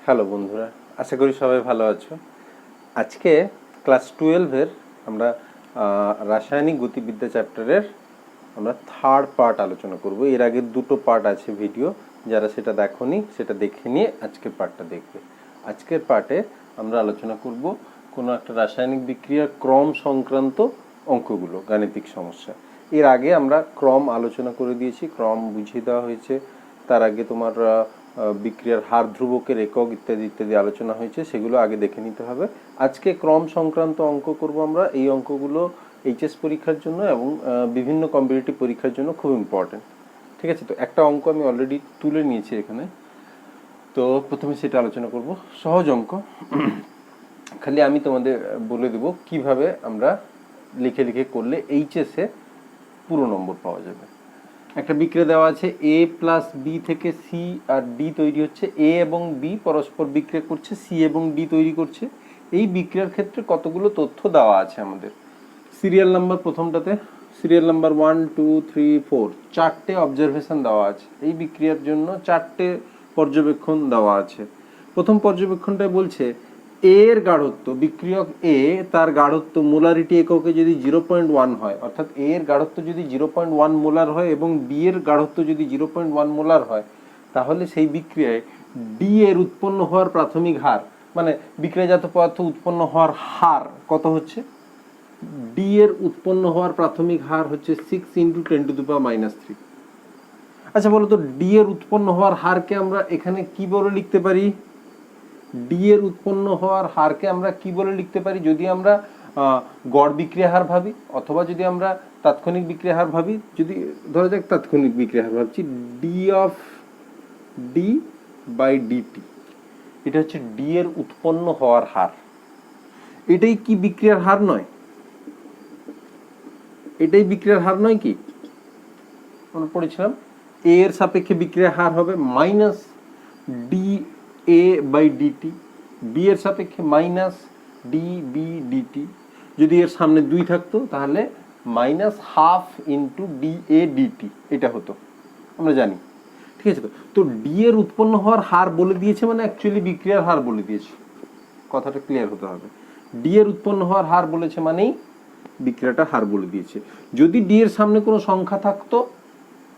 Hello বন্ধুরা, আশা করি সবাই ভালো আছো। আজকে ক্লাস 12-এর আমরা রাসায়নিক গতিবিদ্যা চ্যাপ্টারের আমরা থার্ড পার্ট আলোচনা করব। এর আগে দুটো পার্ট আছে ভিডিও, যারা সেটা দেখোনি সেটা দেখে নিয়ে আজকের পার্টটা দেখবে। আজকের পার্টে আমরা আলোচনা করব কোনো একটা রাসায়নিক বিক্রিয়ার ক্রম সংক্রান্ত অঙ্কগুলো, গাণিতিক সমস্যা। এর আগে আমরা ক্রম আলোচনা করে দিয়েছি, ক্রম বুঝিয়ে দেওয়া হয়েছে। তার আগে তোমার বিক্রিয়ার হার, ধ্রুবকের একক ইত্যাদি ইত্যাদি আলোচনা হয়েছে, সেগুলো আগে দেখে নিতে হবে। আজকে ক্রম সংক্রান্ত অঙ্ক করব আমরা। এই অঙ্কগুলো এইচএস পরীক্ষার জন্য এবং বিভিন্ন কম্পিটিটিভ পরীক্ষার জন্য খুব ইম্পর্টেন্ট। ঠিক আছে, তো একটা অঙ্ক আমি অলরেডি তুলে নিয়েছি এখানে, তো প্রথমে সেটা আলোচনা করব। সহজ অঙ্ক, খালি আমি তোমাদের বলে দেব কিভাবে আমরা লিখে লিখে করলে এইচএসে পুরো নম্বর পাওয়া যাবে। একটা বিক্রিয়া দেওয়া আছে, এ প্লাস বি থেকে সি আর ডি তৈরি হচ্ছে। এ এবং বি পরস্পর বিক্রিয়া করছে, সি এবং ডি তৈরি করছে। এই বিক্রিয়ার ক্ষেত্রে কতগুলো তথ্য দেওয়া আছে আমাদের। সিরিয়াল নাম্বার প্রথমটাতে, সিরিয়াল নাম্বার 1, 2, 3, 4, চারটে অবজারভেশন দেওয়া আছে। এই বিক্রিয়ার জন্য চারটে পর্যবেক্ষণ দেওয়া আছে। প্রথম পর্যবেক্ষণটায় বলছে এর গাঢ়ত্ব, বিক্রিয়ক এ তার গাঢ়ত্ব মোলারিটি এককে যদি 0.1 হয়, অর্থাৎ এ এর গাঢ়ত্ব যদি 0.1 মোলার হয় এবং বি এর গাঢ়ত্ব যদি 0.1 মোলার হয়, তাহলে সেই বিক্রিয়ায় ডি এর উৎপন্ন হওয়ার প্রাথমিক হার, মানে বিক্রিয়াজাত পদার্থ উৎপন্ন হওয়ার হার কত হচ্ছে। ডি এর উৎপন্ন হওয়ার প্রাথমিক হার হচ্ছে 6 × 10⁻³ আচ্ছা বলো তো, ডি এর উৎপন্ন হওয়ার হারকে আমরা এখানে কি বলে লিখতে পারি? ডি এর উৎপন্ন হওয়ার হারকে আমরা কি বলে লিখতে পারি? যদি আমরা গড় বিক্রিয়া হার ভাবি, অথবা যদি আমরা তাৎক্ষণিক বিক্রিয়া হার ভাবি, যদি ধরা যাক তাৎক্ষণিক বিক্রিয়া হার ভাবছি, D of D by DT, এটা হচ্ছে ডি এর উৎপন্ন হওয়ার হার। এটাই কি বিক্রিয়ার হার নয়? এটাই বিক্রিয়ার হার নয় কি? আমরা পড়েছিলাম এ এর সাপেক্ষে বিক্রিয়ার হার হবে minus D A by DT, B এর সাপেক্ষে মাইনাস ডি বি ডিটি। যদি এর সামনে 2 থাকতো তাহলে -12 × ডি এ ডিটি এটা হতো, আমরা জানি। ঠিক আছে, তো ডি এর উৎপন্ন হওয়ার হার বলে দিয়েছে, মানে অ্যাকচুয়ালি বিক্রিয়ার হার বলে দিয়েছে। কথাটা ক্লিয়ার হতে হবে। ডি এর উৎপন্ন হওয়ার হার বলেছে মানেই বিক্রিয়াটা হার বলে দিয়েছে। যদি ডি এর সামনে কোনো সংখ্যা থাকতো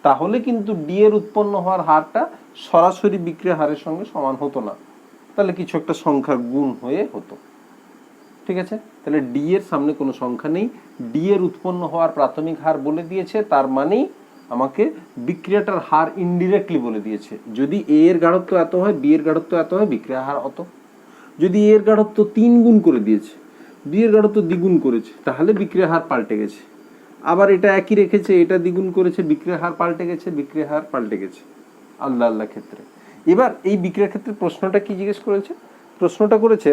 তাহলে কিন্তু ডি এর উৎপন্ন হওয়ার হারটা সরাসরি বিক্রিয়া হারের সঙ্গে সমান হতো না, তাহলে কিছু একটা সংখ্যার গুণ হয়ে হতো। ঠিক আছে, তাহলে ডি এর সামনে কোনো সংখ্যা নেই, ডি এর উৎপন্ন হওয়ার প্রাথমিক হার বলে দিয়েছে, তার মানেই আমাকে বিক্রিয়াটার হার ইনডিরেক্টলি বলে দিয়েছে। যদি এ এর গাঢ়ত্ব এত হয়, বি এর গাঢ়ত্ব এত হয়, বিক্রিয়া হার অত। যদি এ এর গাঢ়ত্ব 3 গুণ করে দিয়েছে, বি এর গাঢ়ত্ব দ্বিগুণ করেছে, তাহলে বিক্রিয়া হার পাল্টে গেছে। আবার এটা একই রেখেছে, এটা দ্বিগুণ করেছে, বিক্রিয়া হার পাল্টে গেছে, বিক্রিয়া হার পাল্টে গেছে, আলাদা আলাদা ক্ষেত্রে। এবার এই বিক্রিয়ার ক্ষেত্রে প্রশ্নটা কি জিজ্ঞেস করেছে? প্রশ্নটা করেছে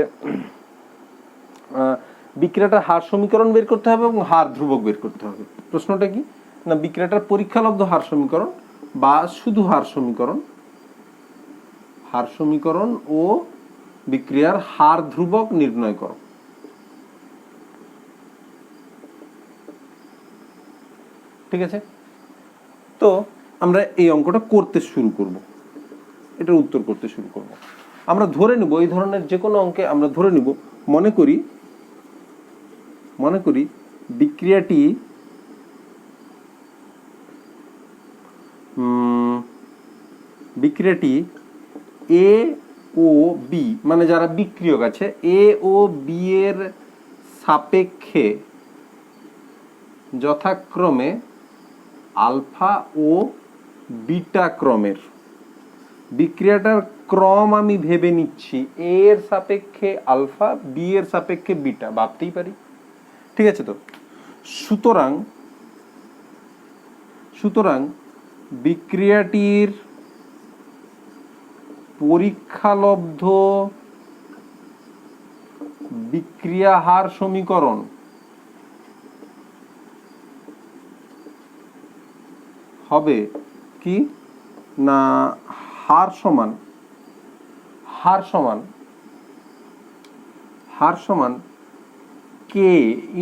বিক্রিয়াটার হার সমীকরণ বের করতে হবে এবং হার ধ্রুবক বের করতে হবে। প্রশ্নটা কি না, বিক্রিয়াটার পরীক্ষালব্ধ হার সমীকরণ বা শুধু হার সমীকরণ, হার সমীকরণ ও বিক্রিয়ার হার ধ্রুবক নির্ণয় করো। ঠিক আছে, তো আমরা এই অঙ্কটা করতে শুরু করব, এটার উত্তর করতে শুরু করব। আমরা ধরে নিব এই ধরনের যে কোনো অঙ্কে আমরা ধরে নিব, মনে করি বিক্রিয়াটি এ ও বি, মানে যারা বিক্রিয়ক আছে, এ ও বি এর সাপেক্ষে যথাক্রমে আলফা ও বিটা ক্রমের। বিক্রিয়াটার ক্রম আমি ভেবে নিচ্ছি, এ এর সাপেক্ষে আলফা, বি এর সাপেক্ষে বিটা, ভাবতেই পারি। ঠিক আছে, তো সুতরাং বিক্রিয়াটির পরীক্ষালব্ধ বিক্রিয়া হার সমীকরণ হবে কি না, হার সমান K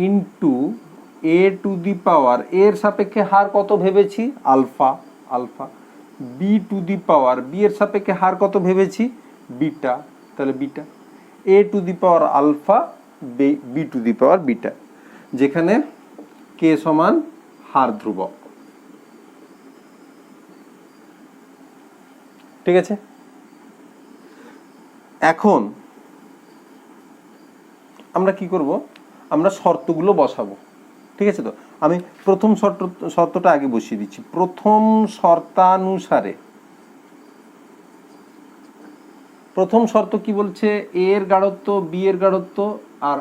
into A to the পাওয়ার, এর সাপেক্ষে হার কত ভেবেছি? Alpha. B to the power, B এর সাপেক্ষে হার কত ভেবেছি? বিটা। তাহলে beta, A to the power alpha B to the power beta, যেখানে কে সমান হার ধ্রুবক। ঠিক আছে, এখন আমরা কি করব, আমরা শর্তগুলো বসাবো। ঠিক আছে, তো আমি প্রথম শর্তটা আগে বসিয়ে দিচ্ছি। প্রথম শর্তানুসারে প্রথম শর্ত কি বলছে, এ এর গাঢ়ত্ব, বি এর গাঢ়ত্ব আর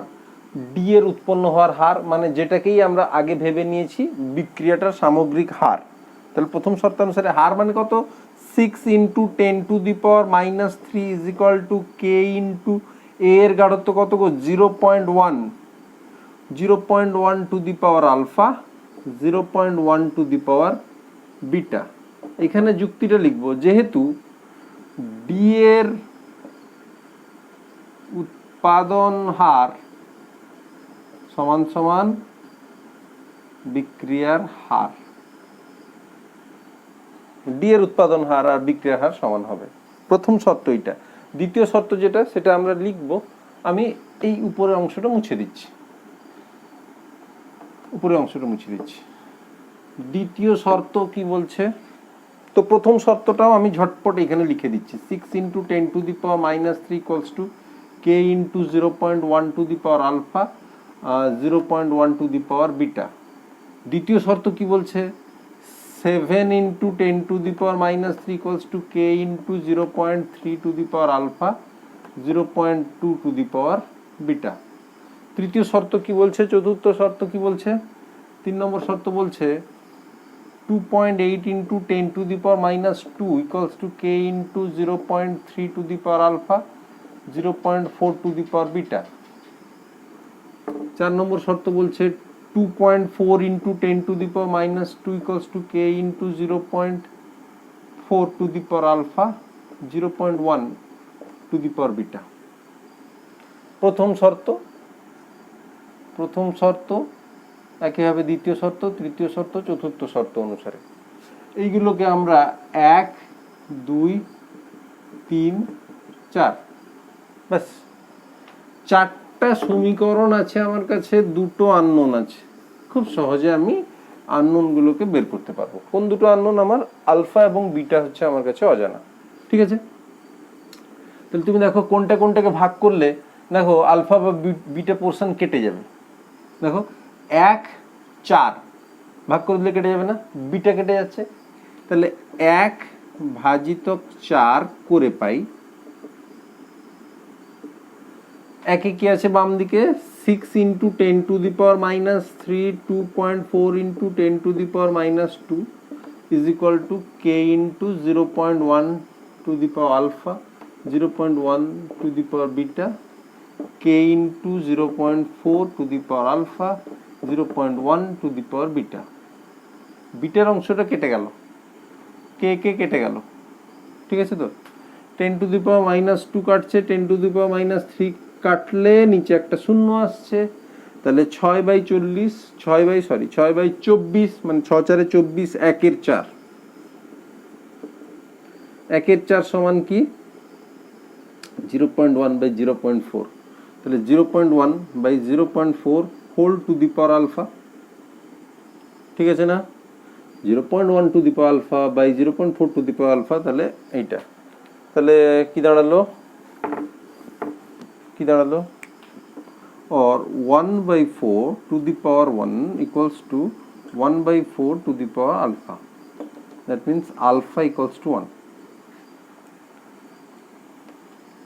ডি এর উৎপন্ন হওয়ার হার, মানে যেটাকেই আমরা আগে ভেবে নিয়েছি বিক্রিয়াটার সামগ্রিক হার। তাহলে প্রথম শর্তানুসারে হার মানে কত, 6 into 10 to the power -3 is equal to K into A এর গাঢ়ত্ব কত গো, 0.1 to the power alpha, 0.1 to the power beta. এখানে যুক্তিটা লিখবো, যেহেতু ডি এর উৎপাদন হার সমান সমান বিক্রিয়ার হার, ডি এর উৎপাদন হার আর বিক্রিয়ার হার সমান হবে। প্রথম শর্ত এটা। দ্বিতীয় শর্ত যেটা, সেটা আমরা লিখব, আমি এই উপরের অংশটা মুছে দিচ্ছি, উপরের অংশটা মুছে দিচ্ছি। দ্বিতীয় শর্ত কি বলছে, তো প্রথম শর্তটাও আমি ঝটপট এখানে লিখে দিচ্ছি, 6 into 10 to the power -3 equals to K into 0.1 to the power alpha, 0.1 to the power beta. দ্বিতীয় শর্ত কি বলছে, 7 into 10 to the power -3 equals to K into 0.3 to the power alpha, 0.2 to the power beta. তৃতীয় শর্ত কি বলছে, চতুর্থ শর্ত কি বলছে, 3 নম্বর শর্ত বলছে 2.8 into 10 to the power -2 equals to K into 0.3 to the power alpha, 0.4 to the power beta. 4 নম্বর শর্ত বলছে 2.4 into 10 to the power -2 equals to K into 0.4 to the power alpha, 0.1 to the power beta. প্রথম শর্ত একইভাবে দ্বিতীয় শর্ত, তৃতীয় শর্ত, চতুর্থ শর্ত অনুসারে এইগুলোকে আমরা 1, 2, 3, 4, ব্যাস 4টা সমীকরণ আছে আমার কাছে, 2টো আননোন আছে। খুব সহজে আমি আননোনগুলোকে বের করতে পারবো। কোন দুটো আননোন, আমার আলফা এবং বিটা হচ্ছে আমার কাছে অজানা। ঠিক আছে, তাহলে তুমি দেখো কোনটা কোনটাকে ভাগ করলে, দেখো আলফা বা বিটা পোর্শন কেটে যাবে। দেখো 1, 4 ভাগ করে দিলে কেটে যাবে না, বিটা কেটে যাচ্ছে, তাহলে 1 ভাজিতক 4 করে পাই। একে কি আছে বাম দিকে, 6 into 10 to the power -3, 2.4 into 10 to the power -2 is equal to K into 0.1 to the power alpha, 0.1 to the power beta, K into 0.4 to the power alpha, 0.1 to the power beta. বিটার অংশটা কেটে গেল, কে কেটে গেল। ঠিক আছে, তো 10 to the power -2 কাটছে, 10 টু দি পাওয়ার -3 কাটলে নিচে একটা শূন্য আসছে, তাহলে 6/24 মানে 6 4 24, 1 4, 1 4 সমান কি 0.1/0.4, তাহলে 0.1/0.4 whole to the power alpha. ঠিক আছে না, 0.1 to the power alpha by 0.4 to the power alpha, তাহলে এইটা, তাহলে কি দাঁড়ালো or 1/4 to the power 1 equals to 1/4 to the power alpha, that means alpha equals to 1.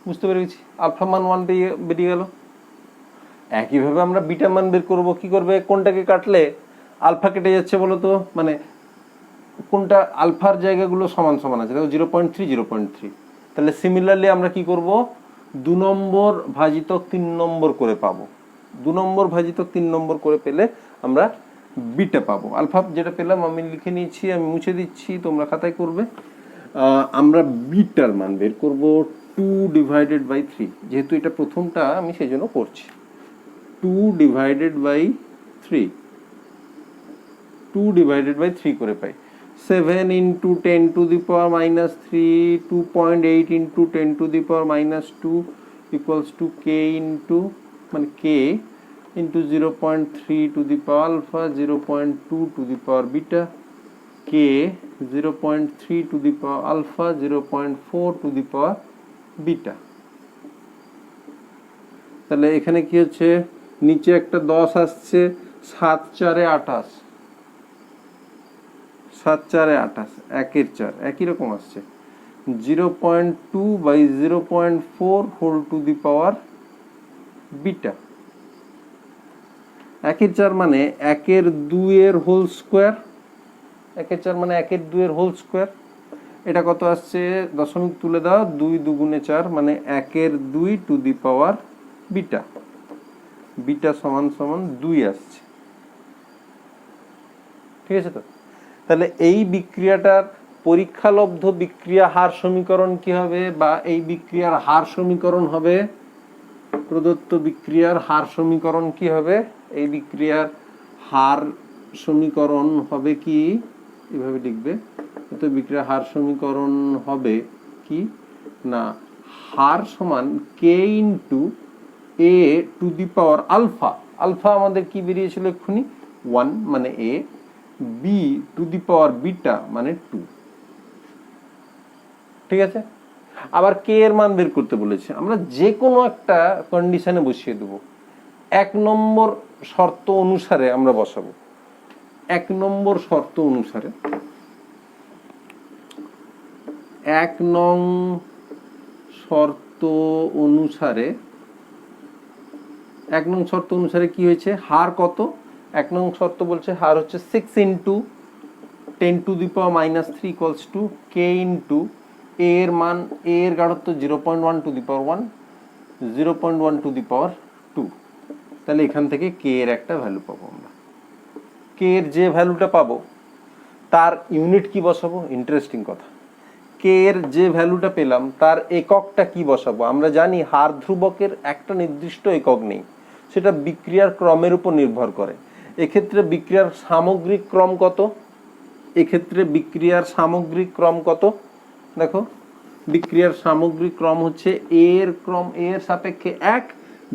বুঝতে পেরেছি, আলফা মান 1 বেরিয়ে গেল। একইভাবে আমরা বিটা মান বের করব, কি করবে, কোনটাকে কাটলে আলফা কেটে যাচ্ছে বলো তো, মানে কোনটা আলফার জায়গাগুলো সমান সমান আছে, দেখো 0.3, 0.3, তাহলে সিমিলারলি আমরা কি করব, 2 নম্বর ভাজিতক 3 নম্বর করে পাবো। 2 নম্বর ভাজিতক 3 নম্বর করে পেলে আমরা বিটা পাবো। আলফা যেটা পেলাম আমি লিখে নিয়েছি, আমি মুছে দিচ্ছি, তোমরা খাতায় করবে। আমরা বিটার মান বের করব 2/3, যেহেতু এটা প্রথমটা আমি সেই জন্য করছি। 2/3 করে পাই। 7 into 10 to the power -3, 2.8 into 10 to the power -2 equals to K into মানে K into 0.3 to the power alpha, 0.2 to the power beta, K 0.3 to the power alpha, 0.4 to the power beta. তাহলে এখানে কি হচ্ছে, নিচে একটা 10 আসছে, 7 4 28, 7 4 28, 1 4 একই রকম আসছে, 0.2 by 0.4 whole to the power beta. 1 4 মানে 1 2 এর হোল স্কোয়ার, 1 4 মানে 1 2 এর হোল স্কোয়ার। এটা কত আসছে, দশমিক তুলে দাও, 2 2 গুণে 4 মানে 1 2 to the power beta, beta সমান সমান 2 আসছে। ঠিক আছে? তো তাহলে এই বিক্রিয়াটার পরীক্ষালব্ধ বিক্রিয়া হার সমীকরণ কি হবে, বা এই বিক্রিয়ার হার সমীকরণ হবে, প্রদত্ত বিক্রিয়ার হার সমীকরণ কি হবে, এই বিক্রিয়ার হার সমীকরণ হবে কি, এভাবে লিখবে, তো বিক্রিয়ার হার সমীকরণ হবে কি না, হার সমান K into A to the power alpha, alpha আমাদের কি বেরিয়েছিল এক্ষুনি 1 মানে A, B to the power beta মানে 2। ঠিক আছে? আবার কে এর মান বের করতে বলেছে, আমরা যে কোনো একটা কন্ডিশনে বসিয়ে দেব, 1 নম্বর শর্ত অনুসারে আমরা বসাবো। 1 নম্বর শর্ত অনুসারে, 1 নং শর্ত অনুসারে, 1 নং শর্ত অনুসারে কি হয়েছে, হার কত, 1 নং শর্ত বলছে হার হচ্ছে 6 into 10 to the power minus 3 equals to K into এর মান, এর গাঢ়ত্ব 0.1 to the power 1, 0.1 to the power 2। তাহলে এখান থেকে কে এর একটা ভ্যালু পাবো আমরা। কে এর যে ভ্যালুটা পাবো তার ইউনিট কি বসাবো, ইন্টারেস্টিং কথা, কে এর যে ভ্যালুটা পেলাম তার এককটা কি বসাবো। আমরা জানি হার ধ্রুবকের একটা নির্দিষ্ট একক নেই, সেটা বিক্রিয়ার ক্রমের উপর নির্ভর করে। এক্ষেত্রে বিক্রিয়ার সামগ্রিক ক্রম কত, এক্ষেত্রে বিক্রিয়ার সামগ্রিক ক্রম কত, দেখো বিক্রিয়ার সামগ্রিক ক্রম হচ্ছে এ এর ক্রম, এ এর সাপেক্ষে 1,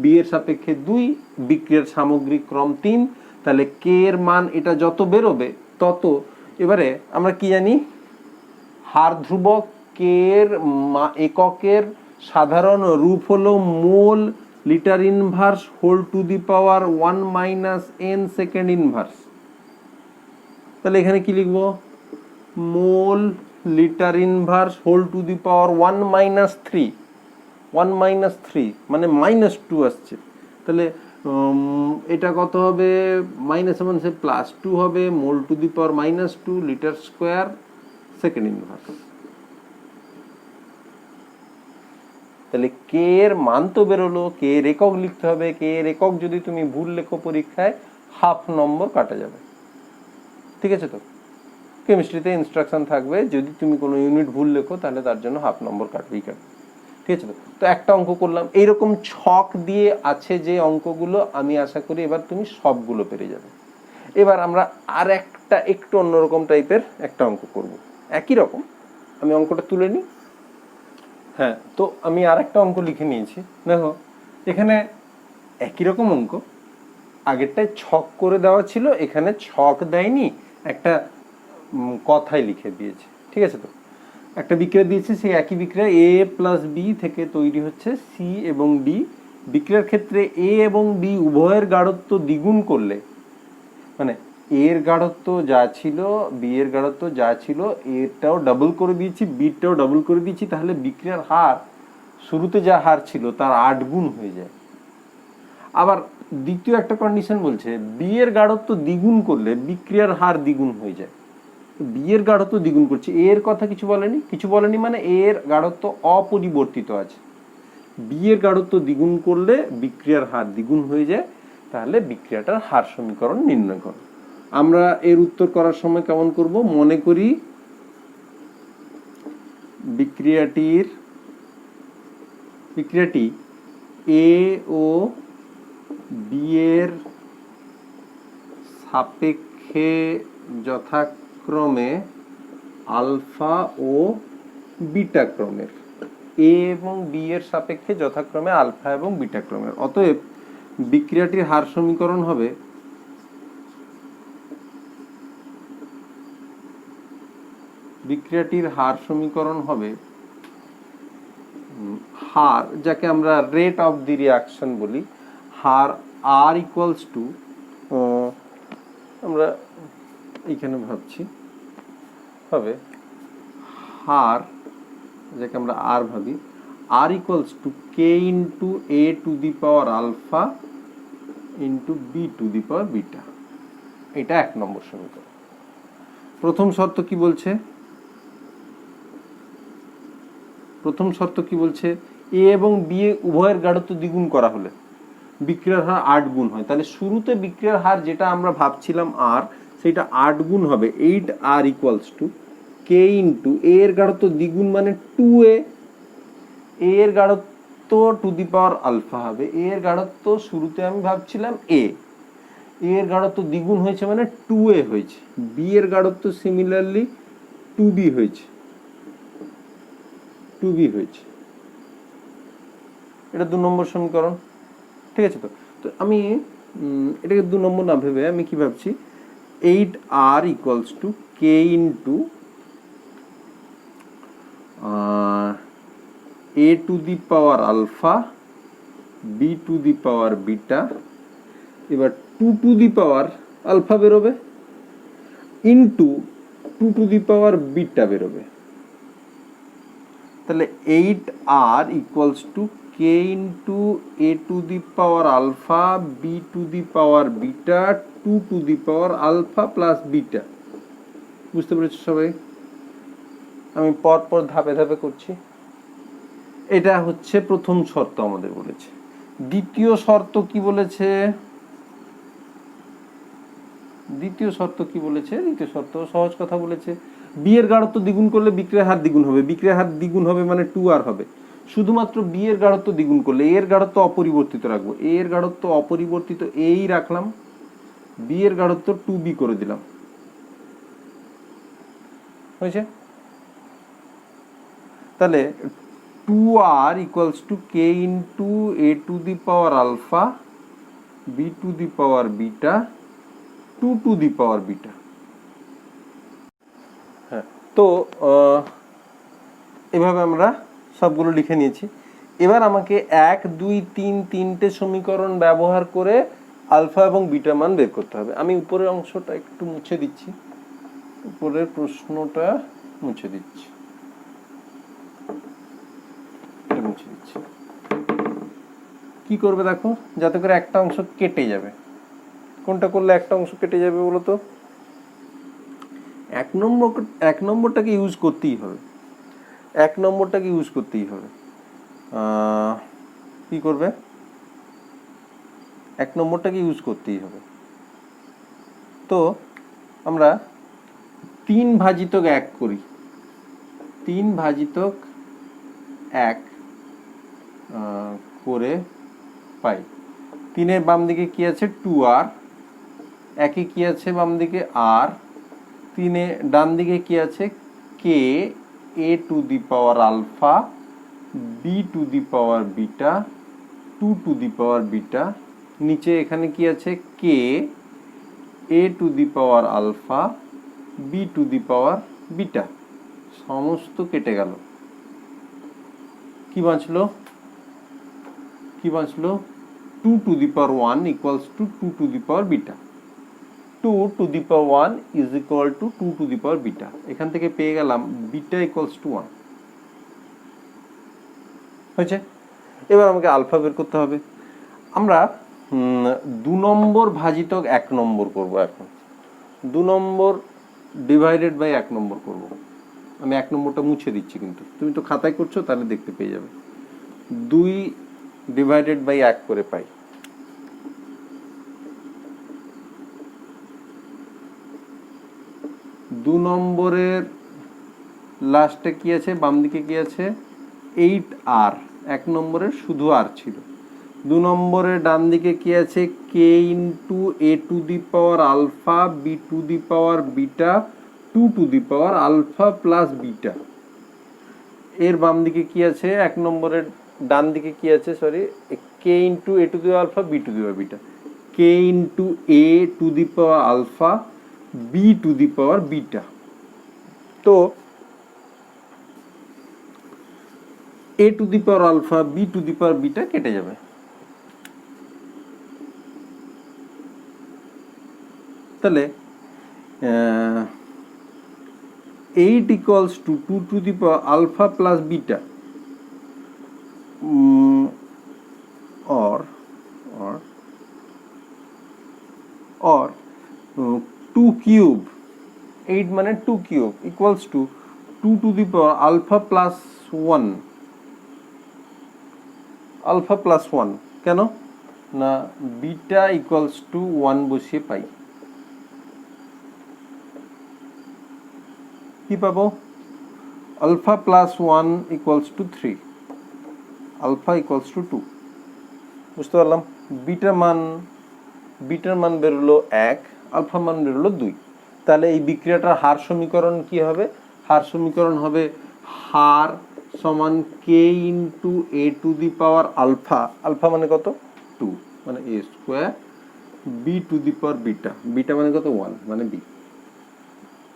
বি এর সাপেক্ষে 2, বিক্রিয়ার সামগ্রিক ক্রম 3। তাহলে কে এর মান এটা যত বেরোবে তত, এবারে আমরা কি জানি, হার ধ্রুবক কে এর এককের সাধারণ রূপ হলো mole litre inverse whole to the power 1 minus n second inverse. তাহলে এখানে কি লিখবো, mole litre inverse whole to the power 1 minus 3, 1 minus 3 মানে মাইনাস 2 আসছে। তাহলে এটা কত হবে, মাইনাস মানে সে প্লাস 2 হবে, mole to the power minus 2 litre square second inverse. তাহলে কে এর মান তো বেরোলো, কে এর একক লিখতে হবে, কে এর একক যদি তুমি ভুল লেখো পরীক্ষায় হাফ নম্বর কাটা যাবে। ঠিক আছে? তো কেমিস্ট্রিতে ইনস্ট্রাকশন থাকবে, যদি তুমি কোনো ইউনিট ভুল লেখো তাহলে তার জন্য হাফ নম্বর কাটবেই কাটবে। ঠিক আছে? তো একটা অঙ্ক করলাম, এইরকম ছক দিয়ে আছে যে অঙ্কগুলো, আমি আশা করি এবার তুমি সবগুলো পেরে যাবে। এবার আমরা আর একটা একটু অন্যরকম টাইপের একটা অঙ্ক করব, একই রকম, আমি অঙ্কটা তুলে নিই। হ্যাঁ, তো আমি আর একটা অঙ্ক লিখে নিয়েছি, দেখো এখানে একই রকম অঙ্ক, আগেরটায় ছক করে দেওয়া ছিল, এখানে ছক দেয়নি, একটা কথাই লিখে দিয়েছে। ঠিক আছে? তো একটা বিক্রিয়া দিয়েছে, সেই একই বিক্রিয়া এ প্লাস বি থেকে তৈরি হচ্ছে সি এবং ডি। বিক্রিয়ার ক্ষেত্রে এ এবং বি উভয়ের গাঢ়ত্ব দ্বিগুণ করলে, মানে এর গাঢ়ত্ব যা ছিল, বি এর গাঢ়ত্ব যা ছিল, এটাও ডাবল করে দিয়েছি, বিটাও ডাবল করে দিয়েছি, তাহলে বিক্রিয়ার হার শুরুতে যা হার ছিল তার 8 গুণ হয়ে যায়। আবার দ্বিতীয় একটা কন্ডিশন বলছে বি এর গাঢ়ত্ব দ্বিগুণ করলে বিক্রিয়ার হার দ্বিগুণ হয়ে যায়। বি এর গাঢ়ত্ব দ্বিগুণ করছে, এর কথা কিছু বলেনি, কিছু বলেনি মানে এর গাঢ়ত্ব অপরিবর্তিত আছে। বি এর গাঢ়ত্ব দ্বিগুণ করলে বিক্রিয়ার হার দ্বিগুণ হয়ে যায়, তাহলে বিক্রিয়াটার হার সমীকরণ নির্ণয় করো। আমরা এর উত্তর করার সময় কেমন করব, মনে করি বিক্রিয়াটি এ ও বি এর সাপেক্ষে যথাক্রমে আলফা ও বিটা ক্রমের। এ এবং বি এর সাপেক্ষে যথাক্রমে আলফা এবং বিটা ক্রমের। অতএব বিক্রিয়াটির হার সমীকরণ হবে হার, যাকে আমরা রেট অফ দি রিয়াকশন বলি, হার আর ইকুয়ালস টু, আমরা এইখানে ভাবছি হবে হার, যাকে আমরা আর ভাবি, R equals to K into A to the power alpha into B to the power beta. এটা 1 নম্বর সমীকরণ। প্রথম শর্ত কি বলছে? এ এবং বি উভয়ের গাঢ়ত্ব দ্বিগুণ করা হলে বিক্রিয়ার হার 8 গুণ হয়। তাহলে শুরুতে বিক্রিয়ার হার যেটা আমরা ভাবছিলাম আর, সেটা 8 গুণ হবে। 8r equals to K into A এর গাঢ়ত্ব দ্বিগুণ মানে 2a, এ এর গাঢ়ত্ব টু দি পাওয়ার আলফা হবে। এ এর গাঢ়ত্ব শুরুতে আমি ভাবছিলাম এ এর গাঢ়ত্ব দ্বিগুণ হয়েছে মানে 2a হয়েছে। বি এর গাঢ়ত্ব সিমিলারলি 2b হয়েছে। এটা 2 নম্বর সমীকরণ, ঠিক আছে? তো আমি এটাকে 2 নম্বর না ভেবে আমি কি ভাবছি, 8r equals to K into A to the power alpha B to the power beta, এবার 2 টু দি পাওয়ার আলফা বেরোবে into 2 to the power beta বেরোবে। তাহলে 8r equals to K into A to the power alpha B to the power beta 2 to the power alpha plus beta. বুঝতে পেরেছো সবাই? আমি পর ধাপে ধাপে করছি। এটা হচ্ছে প্রথম শর্ত আমাদের বলেছে। দ্বিতীয় শর্ত কি বলেছে? দ্বিতীয় শর্ত সহজ কথা বলেছে। বি এর গাঢ়ত্ব দ্বিগুণ করলে বিক্রিয়ার হার দ্বিগুণ হবে। বিক্রিয়ার হার দ্বিগুণ হবে মানে 2r হবে। শুধুমাত্র বি এর গাঢ়ত্ব দ্বিগুণ করলে এ এর গাঢ়ত্ব অপরিবর্তিত রাখবো। এ এর গাঢ়ত্ব অপরিবর্তিত এই রাখলাম, বি এর গাঢ়ত্ব 2b করে দিলাম। হয়েছে? তাহলে 2r equals to K into A to the power alpha B to the power beta 2 to the power beta. হ্যাঁ, তো এভাবে আমরা সবগুলো লিখে নিয়েছি। এবার আমাকে 1 2 3 তিনটে সমীকরণ ব্যবহার করে আলফা এবং বিটা মান বের করতে হবে। আমি উপরের অংশটা একটু মুছে দিচ্ছি, উপরের প্রশ্নটা মুছে দিচ্ছি। কি করবে দেখো, যাতে করে একটা অংশ কেটে যাবে। কোনটা করলে একটা অংশ কেটে যাবে বলো তো? 1 নম্বরটাকে ইউজ করতেই হবে। কি করবে? 1 নম্বরটাকে ইউজ করতেই হবে। তো আমরা 3 ভাজিতক 1 করি। 3 ভাজিতক 1 করে পাই। 3 এর বাম দিকে কি আছে? 2r। 1 এ কি আছে বাম দিকে? r। 3 এ ডান দিকে কি আছে? k a to the power alpha b to the power beta 2 to the power beta. নিচে এখানে কি আছে? k a to the power alpha b to the power beta. সমস্ত কেটে গেল। কি বাঁচলো? 2 to the power 1 equals to 2 to the power beta. 2 to the power 1 is equal to 2 to the power beta. এখান থেকে পেয়ে গেলাম বিটা ইকুয়ালস টু 1। হয়েছে? এবার আমাকে আলফা বের করতে হবে। আমরা 2 নম্বর ভাজিতক 1 নম্বর করব। এখন 2 নম্বর ডিভাইডেড বাই 1 নম্বর করব। আমি 1 নম্বরটা মুছে দিচ্ছি, কিন্তু তুমি তো খাতায় করছো, তাহলে দেখতে পেয়ে যাবে। 2 ডিভাইডেড বাই 1 করে পাই। দু নম্বরের লাস্টে কি আছে? বাম দিকে কি আছে? 8r। 1 নম্বরের শুধু r ছিল। 2 নম্বরের ডান দিকে কি আছে? k into A to the power alpha B to the power beta 2 to the power alpha plus beta. এর বাম দিকে কি আছে, 1 নম্বরের ডান দিকে কি আছে, sorry, K into A to the power alpha B to the power beta, K into A to the power alpha B to the power beta. তো A to the power alpha B to the power beta কেটে যাবে, তাহলে 8 equals to 2 to the power alpha plus beta, or 2 cube, 8 মানে 2 cube equals to 2 to the power alpha plus 1, alpha plus 1 কেন না beta equals to 1 বসিয়ে পাই, কি পাবো, alpha plus 1 equals to 3, alpha equals to 2, বুঝতে পারলাম। বিটার মান বেরোলো 1, আলফা মান বেরোলো 2, তাহলে এই বিক্রিয়াটার হার সমীকরণ কি হবে, হার সমীকরণ হবে হার সমান K into A to the power alpha, alpha মানে কত 2 মানে A square, B to the power beta, beta মানে কত 1 মানে বি,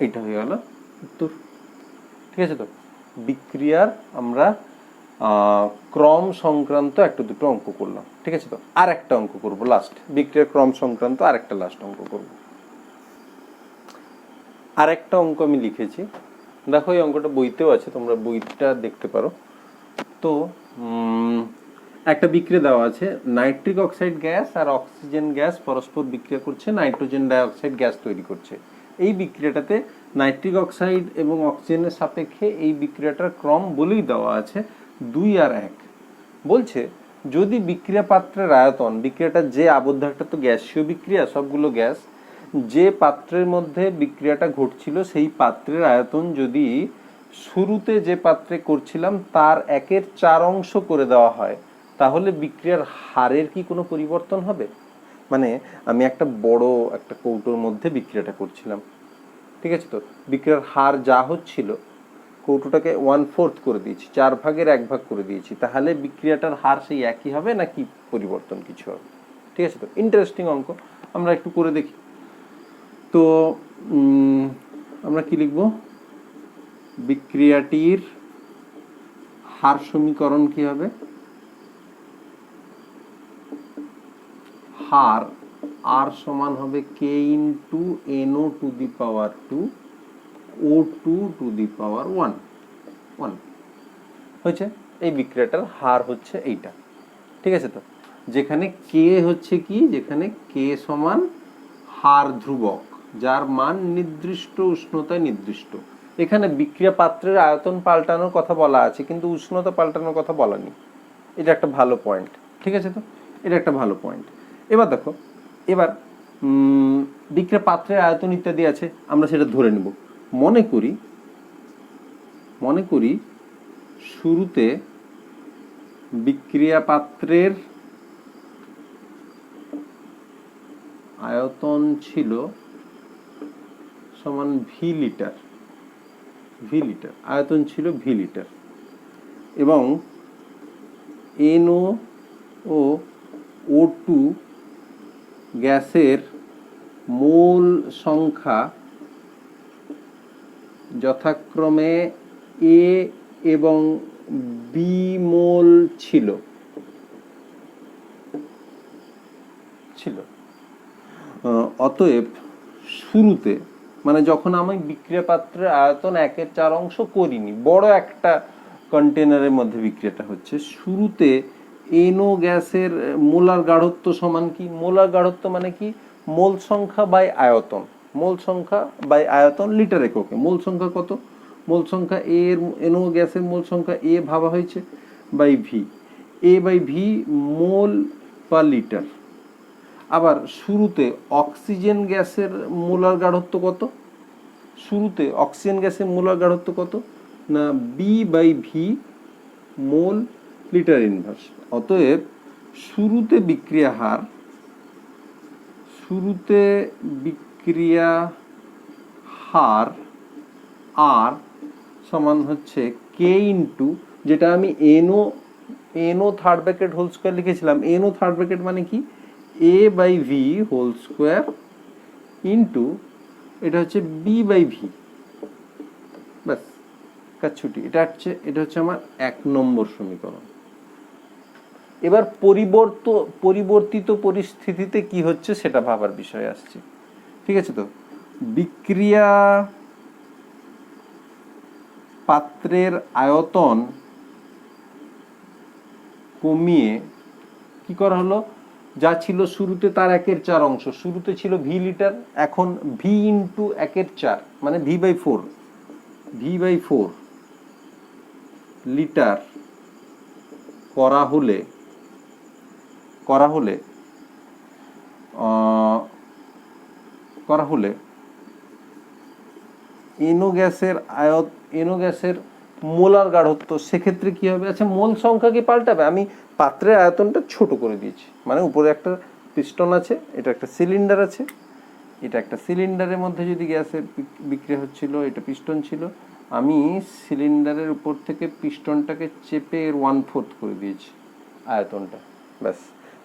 এটা হয়ে গেল উত্তর। ঠিক আছে, তো বিক্রিয়ার আমরা ক্রম সংক্রান্ত একটা দুটো অঙ্ক করলাম। ঠিক আছে, তো আর একটা অঙ্ক করবো লাস্ট, বিক্রিয়ার ক্রম সংক্রান্ত আর একটা লাস্ট অঙ্ক করব। আর একটা অঙ্ক আমি লিখেছি, দেখো এই অঙ্কটা বইতেও আছে, তোমরা বইটা দেখতে পারো। তো একটা বিক্রিয়া দেওয়া আছে, নাইট্রিক অক্সাইড গ্যাস আর অক্সিজেন গ্যাস পরস্পর বিক্রিয়া করছে, নাইট্রোজেন ডাইঅক্সাইড গ্যাস তৈরি করছে। এই বিক্রিয়াটাতে নাইট্রিক অক্সাইড এবং অক্সিজেনের সাপেক্ষে এই বিক্রিয়াটার ক্রম বলেই দেওয়া আছে 2 আর 1। বলছে যদি বিক্রিয়া পাত্রের আয়তন, বিক্রিয়াটা যে আবদ্ধ, একটা তো গ্যাসীয় বিক্রিয়া, সবগুলো গ্যাস, যে পাত্রের মধ্যে বিক্রিয়াটা ঘটছিল সেই পাত্রের আয়তন যদি শুরুতে যে পাত্রে করছিলাম তার 1/4 অংশ করে দেওয়া হয়, তাহলে বিক্রিয়ার হারের কি কোনো পরিবর্তন হবে? মানে আমি একটা বড় একটা কৌটোর মধ্যে বিক্রিয়াটা করছিলাম, ঠিক আছে, তো বিক্রিয়ার হার যা হচ্ছিল, কৌটোটাকে 1/4 করে দিয়েছি, 4 ভাগের 1 ভাগ করে দিয়েছি, তাহলে বিক্রিয়াটার হার সেই একই হবে নাকি পরিবর্তন কিছু হবে? ঠিক আছে, তো ইন্টারেস্টিং অঙ্ক, আমরা একটু করে দেখি। তো আমরা কি লিখব, বিক্রিয়াটির হার সমীকরণ কি হবে, হার আর সমান হবে K into NO to the power 2 O 2 to the power 1 হয়েছে। এই বিক্রিয়াটার হার হচ্ছে এইটা। ঠিক আছে, তো যেখানে কে হচ্ছে কি, যেখানে কে সমান হার ধ্রুবক যার মান নির্দিষ্ট উষ্ণতায় নির্দিষ্ট, এখানে বিক্রিয়া পাত্রের আয়তন পাল্টানোর কথা বলা আছে কিন্তু উষ্ণতা পাল্টানোর কথা বলা নেই, এটা একটা ভালো পয়েন্ট। ঠিক আছে, তো এটা একটা ভালো পয়েন্ট। এবার দেখো, এবার বিক্রিয়া পাত্রের আয়তন ইত্যাদি আছে, আমরা সেটা ধরে নেব। মনে করি শুরুতে বিক্রিয়া পাত্রের আয়তন ছিল সমান ভি লিটার, আয়তন ছিল ভি লিটার, এবং এনও ও O2 গ্যাসের মোল সংখ্যা যথাক্রমে এ এবং বি মোল ছিল। অতএব শুরুতে, মানে যখন আমি বিক্রিয়া পাত্রের আয়তন 1/4 অংশ করিনি, বড় একটা কন্টেনারের মধ্যে বিক্রিয়াটা হচ্ছে, শুরুতে এনও গ্যাসের মোলার গাঢ়ত্ব সমান কি, মোলার গাঢ়ত্ব মানে কি, মোল সংখ্যা বাই আয়তন, মোল সংখ্যা বাই আয়তন লিটার এককে। মোল সংখ্যা কত, মোল সংখ্যা এর, এনও গ্যাসের মোল সংখ্যা এ ভাবা হয়েছে by V, a by V mole per litre. আবার শুরুতে অক্সিজেন গ্যাসের মোলার গাঢ়ত্ব কত, শুরুতে অক্সিজেন গ্যাসের মোলার গাঢ়ত্ব কত না B by V mole litre inverse. অতএব শুরুতে বিক্রিয়া হার আর সমান হচ্ছে K কে ইন্টু, যেটা আমি NO third bracket whole square লিখেছিলাম, এনও থার্ড ব্র্যাকেট মানে কি, A by V whole square into এটা হচ্ছে বি বাই ভি, ব্যাস কাজ ছুটি। এটা হচ্ছে আমার 1 নম্বর সমীকরণ। এবার পরিবর্তিত পরিস্থিতিতে কি হচ্ছে সেটা ভাবার বিষয় আসছে, ঠিক আছে? তো বিক্রিয়া পাত্রের আয়তন কমিয়ে কি করা হলো, যা ছিল শুরুতে তার 1/4 অংশ, শুরুতে ছিল ভি লিটার, এখন ভি ইন্টু 1/4 মানে ভি বাই ফোর লিটার করা হলে এনো গ্যাসের মোলার গাঢ়ত্ব সেক্ষেত্রে কি হবে? আচ্ছা, মোল সংখ্যা কি পাল্টাবে? আমি পাত্রের আয়তনটা ছোট করে দিয়েছি, মানে উপরে একটা পিস্টন আছে, এটা একটা সিলিন্ডার আছে, এটা একটা সিলিন্ডারের মধ্যে যদি গ্যাসের বিক্রিয়া হচ্ছিল, এটা পিস্টন ছিল, আমি সিলিন্ডারের উপর থেকে পিস্টনটাকে চেপে এর 1/4 করে দিয়েছি আয়তনটা, ব্যাস।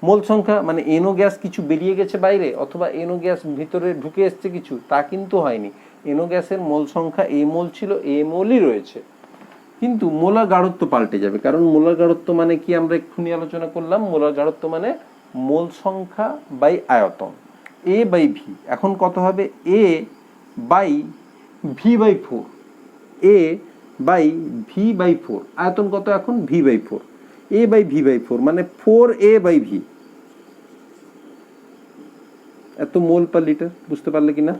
মোল সংখ্যা মানে এনো গ্যাস কিছু বেরিয়ে গেছে বাইরে, অথবা এনো গ্যাস ভিতরে ঢুকে এসছে কিছু, তা কিন্তু হয়নি। এনো গ্যাসের মোল সংখ্যা এ মোল ছিল, এ মোলই রয়েছে, কিন্তু মোলার গাঢ়ত্ব পাল্টে যাবে। কারণ মোলার গাঢ়ত্ব মানে কি আমরা এক্ষুনি আলোচনা করলাম, মোলার গাঢ়ত্ব মানে মোল সংখ্যা বাই আয়তন, এ বাই ভি। এখন কত হবে? A by V by four, A by V by four, আয়তন কত এখন? V by four, A by V by four মানে 4a বাই ভি, এত মোল পার লিটার, বুঝতে পারলে কিনা?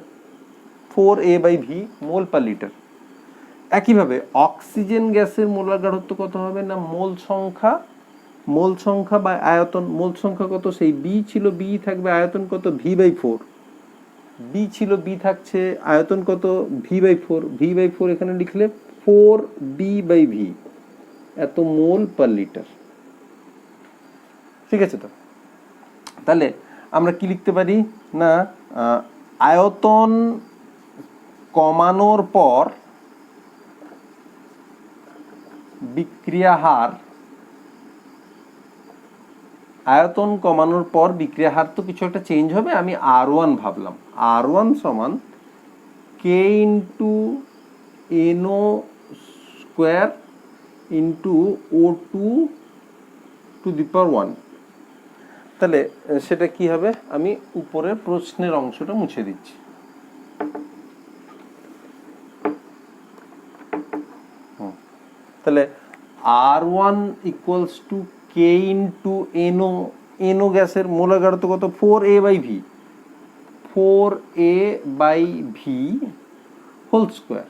4a by V mole per litre. একইভাবে অক্সিজেন গ্যাসের মোলার গাঢ়ত্ব কত হবে না, মোল সংখ্যা বা আয়তন। মোল সংখ্যা কত? সেই বি ছিল, বি থাকবে, আয়তন কত? ভি বাই ফোর, বি ছিল, বি থাকছে, আয়তন কত? V by four, V by four এখানে লিখলে 4b বাই ভি, এত মোল পার লিটার, ঠিক আছে? তো তাহলে আমরা কি লিখতে পারি না, আয়তন কমানোর পর বিক্রিয়া হার, আয়তন কমানোর পর বিক্রিয়া হার তো কিছু একটা চেঞ্জ হবে, আমি R1 ভাবলাম, R1 সমান K into NO square into O2 to the power 1। তাহলে সেটা কি হবে? আমি উপরের প্রশ্নের অংশটা মুছে দিচ্ছি। তাহলে R1 equals to K into NO গ্যাসের মোলার গাঢ়ত্ব কত? 4a by V, 4a by V whole square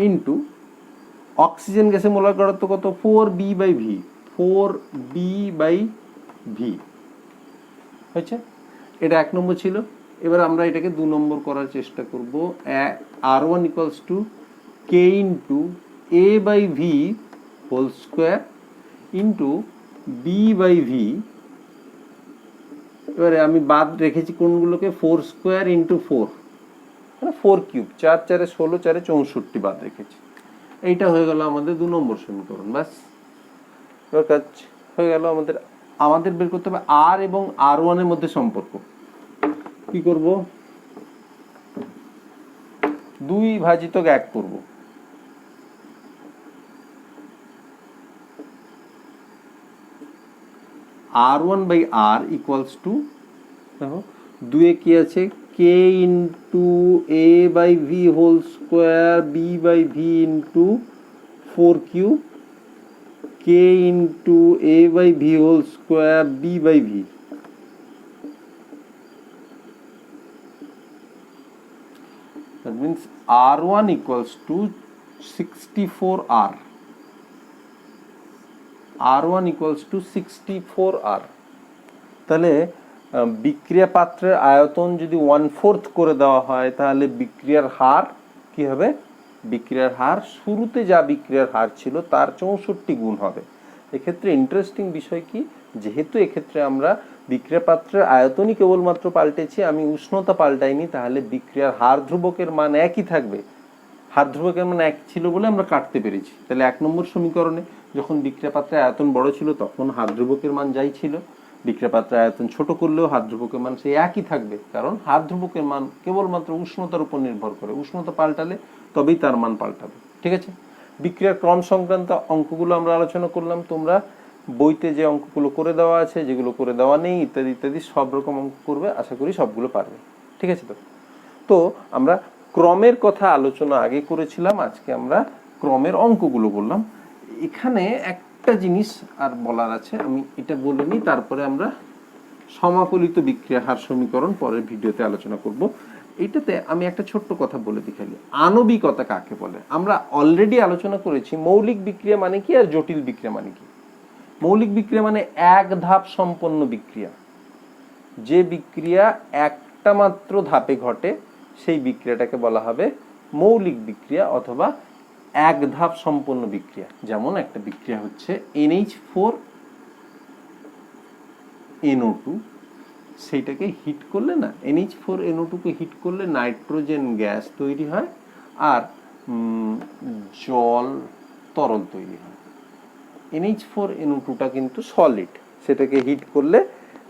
into oxygen গ্যাসের মোলার গাঢ়ত্ব কত? 4b by V, 4b by V হয়েছে। এটা 1 নম্বর ছিল। এবার আমরা এটাকে 2 নম্বর করার চেষ্টা করব। R1 equals to K into A by V whole square into B by V. এবারে আমি বাদ রেখেছি কোনগুলোকে? 4 স্কোয়ার ইন্টু 4 মানে 4 কিউব, 4 4 16, 4 64 বাদ রেখেছি। এইটা হয়ে গেল আমাদের 2 নম্বর সমীকরণ, ব্যাস। এবার কাজ হয়ে গেল। আমাদের বের করতে হবে আর এবং R1 এর মধ্যে সম্পর্ক। কি করব? 2 ভাজিত 1 করব। R1 by R equals to, দেখো 2 এ কি আছে? K into A by V whole square B by V into 4 cube, K into A by V whole square B by V. That means R1 equals to 64R. R1 equals to 64R. তাহলে বিক্রিয়া পাত্রের আয়তন যদি 1/4 করে দেওয়া হয়, তাহলে বিক্রিয়ার হার কি হবে? বিক্রিয়ার হার শুরুতে যা বিক্রিয়ার হার ছিল তার 64 গুণ হবে। এক্ষেত্রে ইন্টারেস্টিং বিষয় কি, যেহেতু এক্ষেত্রে আমরা বিক্রিয়া পাত্রের আয়তনই কেবলমাত্র পাল্টেছি, আমি উষ্ণতা পাল্টাইনি, তাহলে বিক্রিয়ার হার ধ্রুবকের মান একই থাকবে, হার ধ্রুবকের মান এক ছিল বলে আমরা কাটতে পেরেছি। তাহলে 1 নম্বর সমীকরণে যখন বিক্রিয়া পাত্রের আয়তন বড় ছিল তখন হার ধ্রুবকের মান যাই ছিল, বিক্রিয়া পাত্রের আয়তন ছোট করলেও হার ধ্রুবকের মান সেই একই থাকবে, কারণ হার ধ্রুবকের মান কেবলমাত্র উষ্ণতার উপর নির্ভর করে, উষ্ণতা পাল্টালে তবেই তার মান পাল্টাবে। ঠিক আছে, বিক্রিয়ার ক্রম সংক্রান্ত অঙ্কগুলো আমরা আলোচনা করলাম। তোমরা বইতে যে অঙ্কগুলো করে দেওয়া আছে, যেগুলো করে দেওয়া নেই, ইত্যাদি ইত্যাদি সব রকম অঙ্ক করবে, আশা করি সবগুলো পারবে। ঠিক আছে, তো আমরা ক্রমের কথা আলোচনা আগে করেছিলাম, আজকে আমরা ক্রমের অঙ্কগুলো করলাম। এখানে একটা জিনিস আর বলার আছে, আমি এটা বলে নিই, তারপরে আমরা সমাকলিত বিক্রিয়া হার সমীকরণ পরের ভিডিওতে আলোচনা করব। এইটাতে আমি একটা ছোট্ট কথা বলে দিই খালি, আণবিকতা কাকে বলে। আমরা অলরেডি আলোচনা করেছি মৌলিক বিক্রিয়া মানে কি আর জটিল বিক্রিয়া মানে কি। মৌলিক বিক্রিয়া মানে এক ধাপ সম্পন্ন বিক্রিয়া, যে বিক্রিয়া একটা মাত্র ধাপে ঘটে সেই বিক্রিয়াটাকে বলা হবে মৌলিক বিক্রিয়া অথবা এক ধাপ সম্পন্ন বিক্রিয়া। যেমন একটা বিক্রিয়া হচ্ছে NH4NO2, সেইটাকে হিট করলে না, NH4NO2 কে হিট করলে নাইট্রোজেন গ্যাস তৈরি হয় আর জল তরল তৈরি হয়। NH4NO2টা কিন্তু সলিড, সেটাকে হিট করলে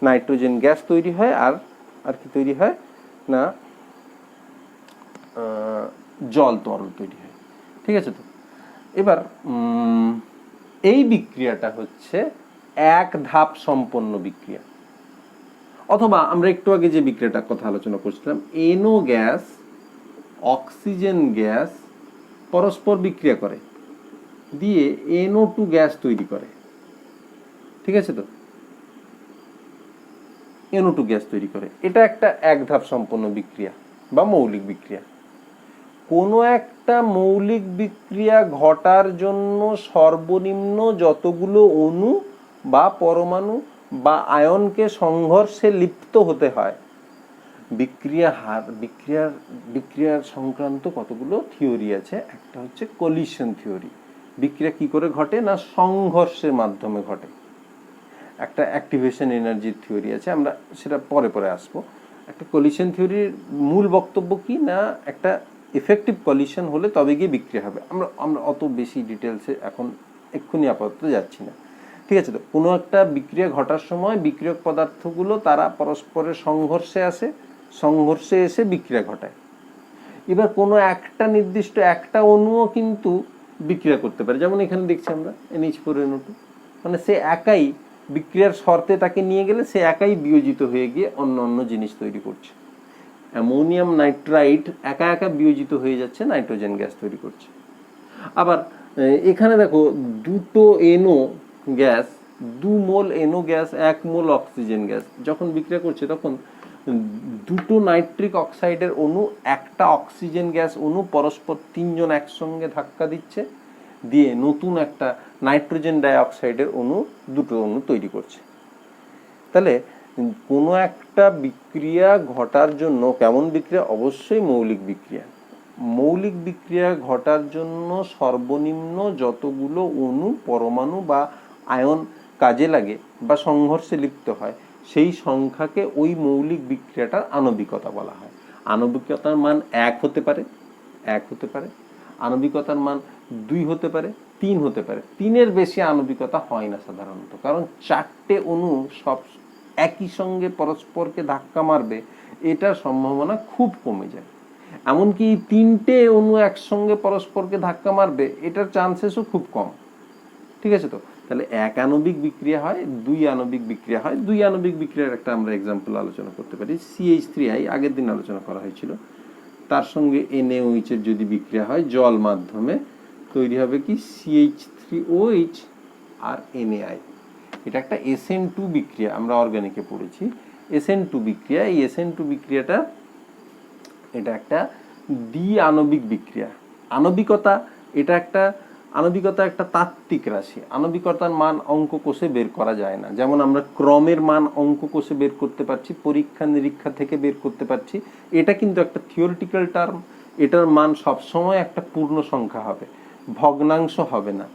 নাইট্রোজেন গ্যাস তৈরি হয় আর কি তৈরি হয় না, জল তরল তৈরি হয়। ঠিক আছে, তো এবার এই বিক্রিয়াটা হচ্ছে এক ধাপ সম্পন্ন বিক্রিয়া। অথবা আমরা একটু আগে যে বিক্রিয়াটার কথা আলোচনা করছিলাম, NO গ্যাস অক্সিজেন গ্যাস পরস্পর বিক্রিয়া করে দিয়ে NO2 গ্যাস তৈরি করে। ঠিক আছে, তো NO2 গ্যাস তৈরি করে, এটা একটা এক ধাপ সম্পন্ন বিক্রিয়া বা মৌলিক বিক্রিয়া। কোনো একটা মৌলিক বিক্রিয়া ঘটার জন্য সর্বনিম্ন যতগুলো অণু বা পরমাণু বা আয়নকে সংঘর্ষে লিপ্ত হতে হয়, বিক্রিয়ার সংক্রান্ত কতগুলো থিওরি আছে। একটা হচ্ছে কলিশন থিওরি, বিক্রিয়া কি করে ঘটে না সংঘর্ষের মাধ্যমে ঘটে। একটা অ্যাক্টিভেশন এনার্জির থিওরি আছে, আমরা সেটা পরে পরে আসবো। একটা কলিশন থিওরির মূল বক্তব্য কি না, একটা এফেক্টিভ কলিশন হলে তবে গিয়ে বিক্রিয়া হবে। আমরা অত বেশি ডিটেলসে এখন এক্ষুনি আপাতত যাচ্ছি না। ঠিক আছে, তো কোনো একটা বিক্রিয়া ঘটার সময় বিক্রিয়ক পদার্থগুলো তারা পরস্পরের সংঘর্ষে এসে বিক্রিয়া ঘটায়। এবার কোনো একটা নির্দিষ্ট একটা অণুও কিন্তু বিক্রিয়া করতে পারে, যেমন এখানে দেখছি আমরা NH4NO2, মানে সে একাই বিক্রিয়ার শর্তে তাকে নিয়ে গেলে সে একাই বিয়োজিত হয়ে গিয়ে অন্য অন্য জিনিস তৈরি করছে। অ্যামোনিয়াম নাইট্রাইট একা একা বিয়োজিত হয়ে যাচ্ছে, নাইট্রোজেন গ্যাস তৈরি করছে। আবার এখানে দেখো দুটো NO গ্যাস, 2 মোল NO গ্যাস 1 মোল অক্সিজেন গ্যাস যখন বিক্রিয়া করছে, তখন দুটো নাইট্রিক অক্সাইডের অণু একটা অক্সিজেন গ্যাস অণু পরস্পর 3 জন একসঙ্গে ধাক্কা দিচ্ছে, দিয়ে নতুন একটা নাইট্রোজেন ডাইঅক্সাইডের অণু, দুটো অণু তৈরি করছে। তাহলে কোনো একটা বিক্রিয়া ঘটার জন্য, কেমন বিক্রিয়া, অবশ্যই মৌলিক বিক্রিয়া। মৌলিক বিক্রিয়া ঘটার জন্য সর্বনিম্ন যতগুলো অণু পরমাণু বা আয়ন কাজে লাগে বা সংঘর্ষে লিপ্ত হয়, সেই সংখ্যাকে ওই মৌলিক বিক্রিয়াটার আণবিকতা বলা হয়। আণবিকতার মান 1 হতে পারে, আণবিকতার মান 2 হতে পারে, 3 হতে পারে। 3-এর বেশি আণবিকতা হয় না সাধারণত, কারণ 4টে অণু সব একই সঙ্গে পরস্পরকে ধাক্কা মারবে, এটার সম্ভাবনা খুব কমে যায়। এমনকি 3টে অণু একসঙ্গে পরস্পরকে ধাক্কা মারবে, এটার চান্সেসও খুব কম। ঠিক আছে, তো তাহলে 1 আণবিক বিক্রিয়া হয়, 2 আণবিক বিক্রিয়া হয়। 2 আণবিক বিক্রিয়ার একটা আমরা এক্সাম্পল আলোচনা করতে পারি, CH3I আগের দিন আলোচনা করা হয়েছিল। তার সঙ্গে NaOH এর যদি বিক্রিয়া হয় জল মাধ্যমে, তৈরি হবে কি CH3OH আর NaI। এটা একটা SN2 বিক্রিয়া, আমরা অর্গানিকে পড়েছি SN2 বিক্রিয়া। এই SN2 বিক্রিয়াটা এটা একটা দ্বি আণবিক বিক্রিয়া। আণবিকতা একটা তাত্ত্বিক রাশি। আণবিকতার মান অঙ্ক কোষে বের করা যায় না, যেমন আমরা ক্রমের মান অঙ্ক কোষে বের করতে পারছি, পরীক্ষা নিরীক্ষা থেকে বের করতে পারছি। এটা কিন্তু একটা থিওরিটিক্যাল টার্ম, এটার মান সবসময় একটা পূর্ণ সংখ্যা হবে, ভগ্নাংশ হবে না,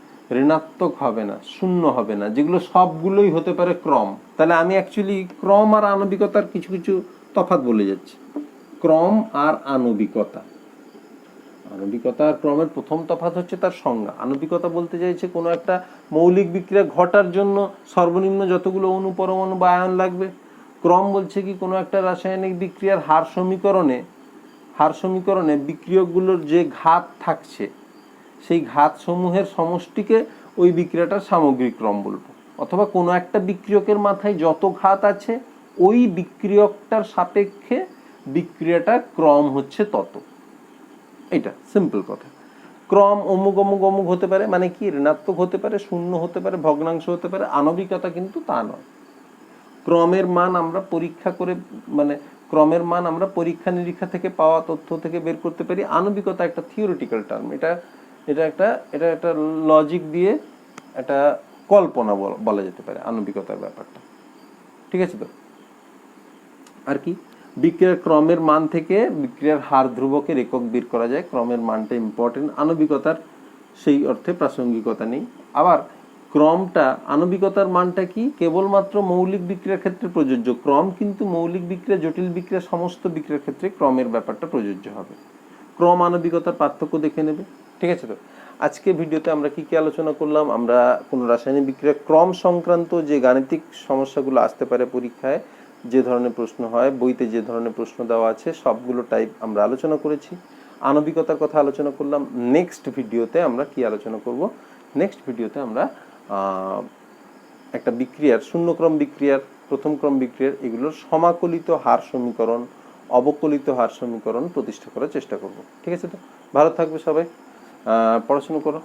ঋণাত্মক হবে না, শূন্য হবে না, যেগুলো সবগুলোই হতে পারে ক্রম। তাহলে আমি অ্যাকচুয়ালি ক্রম আর আণবিকতার কিছু কিছু তফাৎ বলে যাচ্ছি। ক্রম আর আণবিকতা, আণবিকতা আর ক্রমের প্রথম তফাৎ হচ্ছে তার সংজ্ঞা। আণবিকতা বলতে চাইছে কোনো একটা মৌলিক বিক্রিয়া ঘটার জন্য সর্বনিম্ন যতগুলো অণু পরমাণু বা আয়ন লাগবে। ক্রম বলছে কি কোনো একটা রাসায়নিক বিক্রিয়ার হার সমীকরণে বিক্রিয়কগুলোর যে ঘাত থাকছে সেই ঘাত সমূহের সমষ্টিকে ওই বিক্রিয়াটার সামগ্রিক ক্রম বলবো। অথবা কোনো একটা বিক্রিয়কের মাথায় যত ঘাত আছে ওই বিক্রিয়কটার সাপেক্ষে বিক্রিয়াটার ক্রম হচ্ছে তত। এটা সিম্পল কথা। ক্রম অমুক অমুক অমুক হতে পারে, মানে কি ঋণাত্মক হতে পারে, শূন্য হতে পারে, ভগ্নাংশ হতে পারে। আণবিকতা কিন্তু তা নয়। ক্রমের মান আমরা পরীক্ষা করে, মানে ক্রমের মান আমরা পরীক্ষা নিরীক্ষা থেকে পাওয়া তথ্য থেকে বের করতে পারি। আণবিকতা একটা থিওরিটিক্যাল টার্ম। এটা একটা লজিক দিয়ে একটা কল্পনা বলা যেতে পারে আণবিকতার ব্যাপারটা। ঠিক আছে তো? আর কি, বিক্রিয়ার ক্রমের মান থেকে বিক্রিয়ার হার ধ্রুবকের একক বের করা যায়। ক্রমের মানটা ইম্পর্টেন্ট। আণবিকতার সেই অর্থে প্রাসঙ্গিকতা নেই। আবার ক্রমটা, আণবিকতার মানটা কি কেবলমাত্র মৌলিক বিক্রিয়ার ক্ষেত্রে প্রযোজ্য। ক্রম কিন্তু মৌলিক বিক্রিয়া, জটিল বিক্রিয়া, সমস্ত বিক্রিয়ার ক্ষেত্রে ক্রমের ব্যাপারটা প্রযোজ্য হবে। ক্রম আণবিকতার পার্থক্য দেখে নেবে। ঠিক আছে তো? আজকে ভিডিওতে আমরা কি কি আলোচনা করলাম? আমরা কোনো রাসায়নিক বিক্রিয়ার ক্রম সংক্রান্ত যে গাণিতিক সমস্যাগুলো আসতে পারে পরীক্ষায়, যে ধরনের প্রশ্ন হয়, বইতে যে ধরনের প্রশ্ন দেওয়া আছে, সবগুলো টাইপ আমরা আলোচনা করেছি। আণবিকতার কথা আলোচনা করলাম। নেক্সট ভিডিওতে আমরা কি আলোচনা করব? নেক্সট ভিডিওতে আমরা একটা বিক্রিয়ার, শূন্যক্রম বিক্রিয়ার, প্রথম ক্রম বিক্রিয়ার, এগুলোর সমাকলিত হার সমীকরণ, অবকলিত হার সমীকরণ প্রতিষ্ঠা করার চেষ্টা করব। ঠিক আছে তো? ভালো থাকবে সবাই, পড়াশোনা করো।